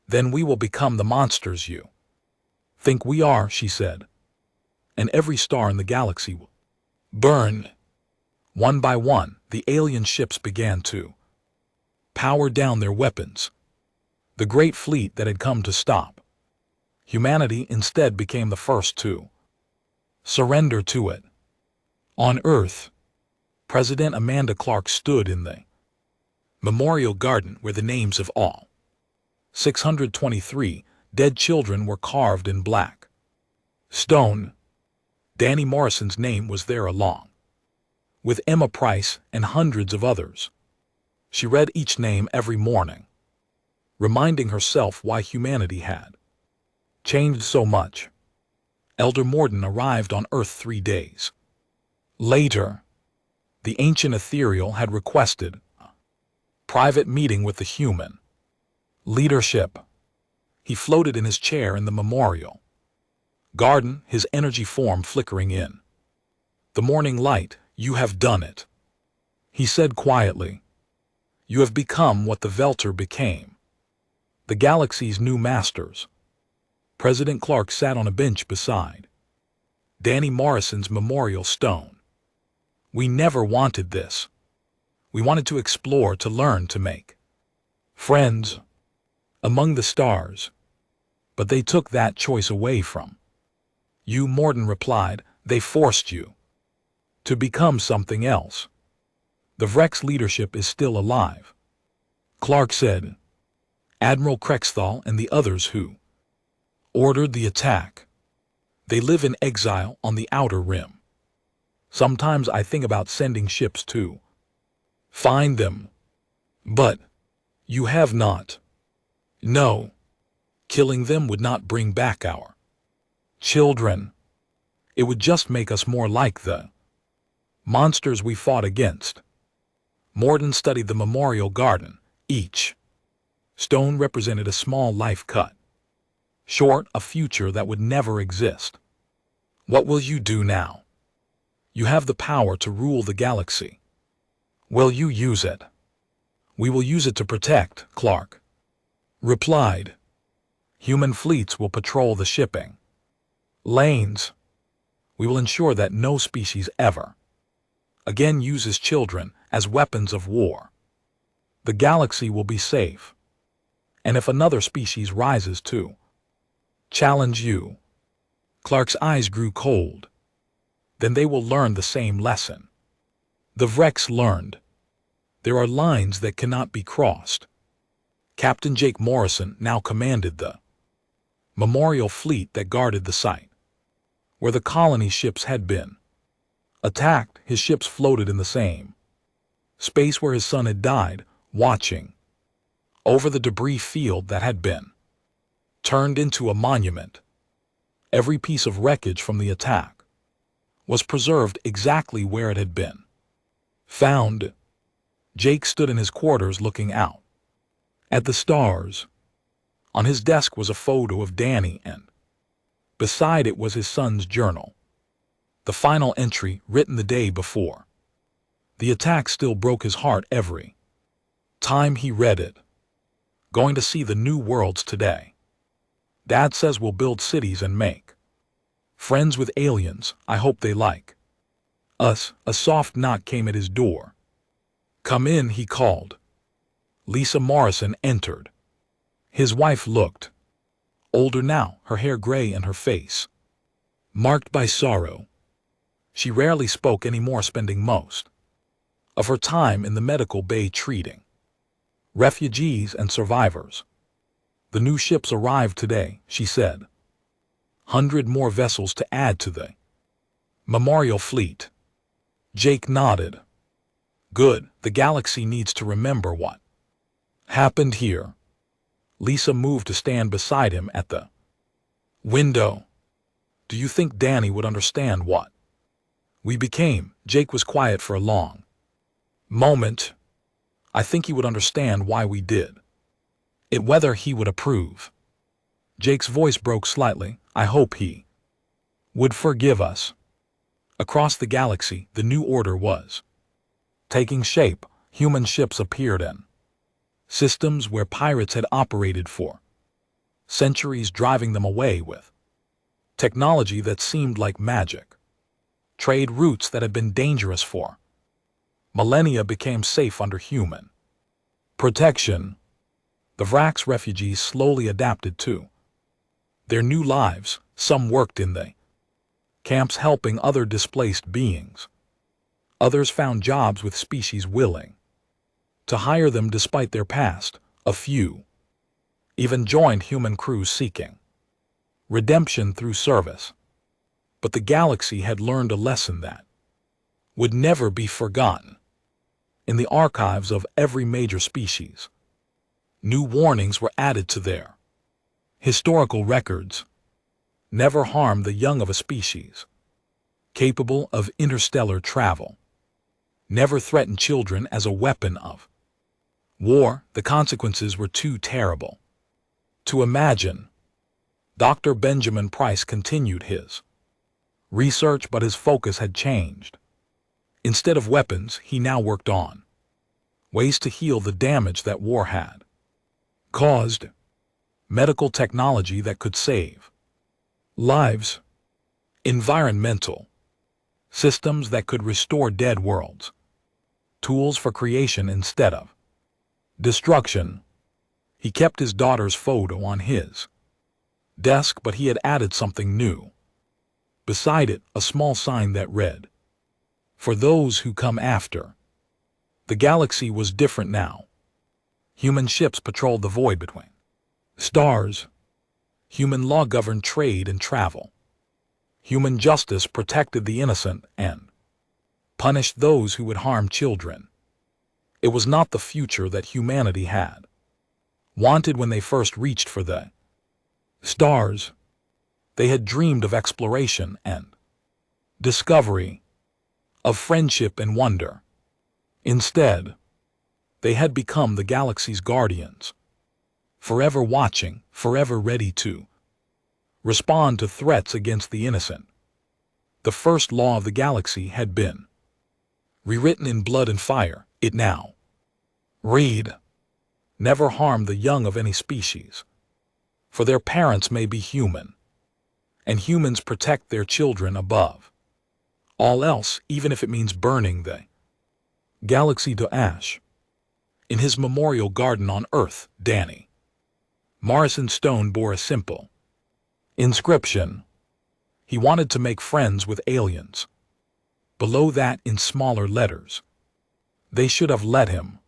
Then we will become the monsters you think we are, she said. And every star in the galaxy will burn. One by one, the alien ships began to power down their weapons. The great fleet that had come to stop humanity instead became the first to surrender to it. On Earth, President Amanda Clark stood in the memorial garden where the names of all 623 dead children were carved in black stone. Danny Morrison's name was there along with Emma Price and hundreds of others. She read each name every morning, reminding herself why humanity had changed so much. Elder Morden arrived on Earth 3 days later. The ancient ethereal had requested a private meeting with the human leadership. He floated in his chair in the memorial garden, his energy form flickering in the morning light. You have done it, he said quietly. You have become what the Velter became, the galaxy's new masters. President Clark sat on a bench beside Danny Morrison's memorial stone. We never wanted this. We wanted to explore, to learn, to make friends among the stars. But they took that choice away from you, Morden replied. They forced you to become something else. The Vrex leadership is still alive, Clark said. Admiral Krexthal and the others who ordered the attack. They live in exile on the outer rim. Sometimes I think about sending ships to find them. But you have not. No. Killing them would not bring back our children. It would just make us more like the monsters we fought against. Morden studied the memorial garden. Each stone represented a small life cut short, a future that would never exist. What will you do now? You have the power to rule the galaxy. Will you use it? We will use it to protect, Clark replied. Human fleets will patrol the shipping lanes. We will ensure that no species ever again uses children as weapons of war. The galaxy will be safe. And if another species rises to challenge you, Clark's eyes grew cold. Then they will learn the same lesson the Vrex learned. There are lines that cannot be crossed. Captain Jake Morrison now commanded the memorial fleet that guarded the site where the colony ships had been attacked. His ships floated in the same space where his son had died, watching over the debris field that had been turned into a monument. Every piece of wreckage from the attack was preserved exactly where it had been found. Jake stood in his quarters looking out at the stars. On his desk was a photo of Danny, and beside it was his son's journal. The final entry, written the day before the attack, still broke his heart every time he read it. Going to see the new worlds today. Dad says we'll build cities and make friends with aliens. I hope they like us. A soft knock came at his door. Come in, he called. Lisa Morrison entered. His wife looked older now, her hair gray and her face marked by sorrow. She rarely spoke anymore, spending most of her time in the medical bay treating refugees and survivors. The new ships arrived today, she said. 100 more vessels to add to the memorial fleet. Jake nodded. Good, the galaxy needs to remember what happened here. Lisa moved to stand beside him at the window. Do you think Danny would understand what we became? Jake was quiet for a long moment. I think he would understand why we did whether he would approve. Jake's voice broke slightly. I hope he would forgive us. Across the galaxy, the new order was taking shape. Human ships appeared in systems where pirates had operated for centuries, driving them away with technology that seemed like magic. Trade routes that had been dangerous for millennia became safe under human protection. The Vrax refugees slowly adapted to their new lives. Some worked in the camps helping other displaced beings. Others found jobs with species willing to hire them despite their past. A few even joined human crews seeking redemption through service. But the galaxy had learned a lesson that would never be forgotten. In the archives of every major species, new warnings were added to their historical records. Never harm the young of a species capable of interstellar travel. Never threaten children as a weapon of war. The consequences were too terrible to imagine. Dr. Benjamin Price continued his research, but his focus had changed. Instead of weapons, he now worked on ways to heal the damage that war had caused. Medical technology that could save lives. Environmental systems that could restore dead worlds. Tools for creation instead of destruction. He kept his daughter's photo on his desk, but he had added something new. Beside it, a small sign that read, "For those who come after." The galaxy was different now. Human ships patrolled the void between stars. Human law governed trade and travel. Human justice protected the innocent and punished those who would harm children. It was not the future that humanity had wanted when they first reached for the stars. They had dreamed of exploration and discovery, of friendship and wonder. Instead, they had become the galaxy's guardians, forever watching, forever ready to respond to threats against the innocent. The first law of the galaxy had been rewritten in blood and fire. It now read, "Never harm the young of any species, for their parents may be human, and humans protect their children above all else, even if it means burning the galaxy to ash." In his memorial garden on Earth, Danny Morrison's stone bore a simple inscription. He wanted to make friends with aliens. Below that, in smaller letters, "They should have let him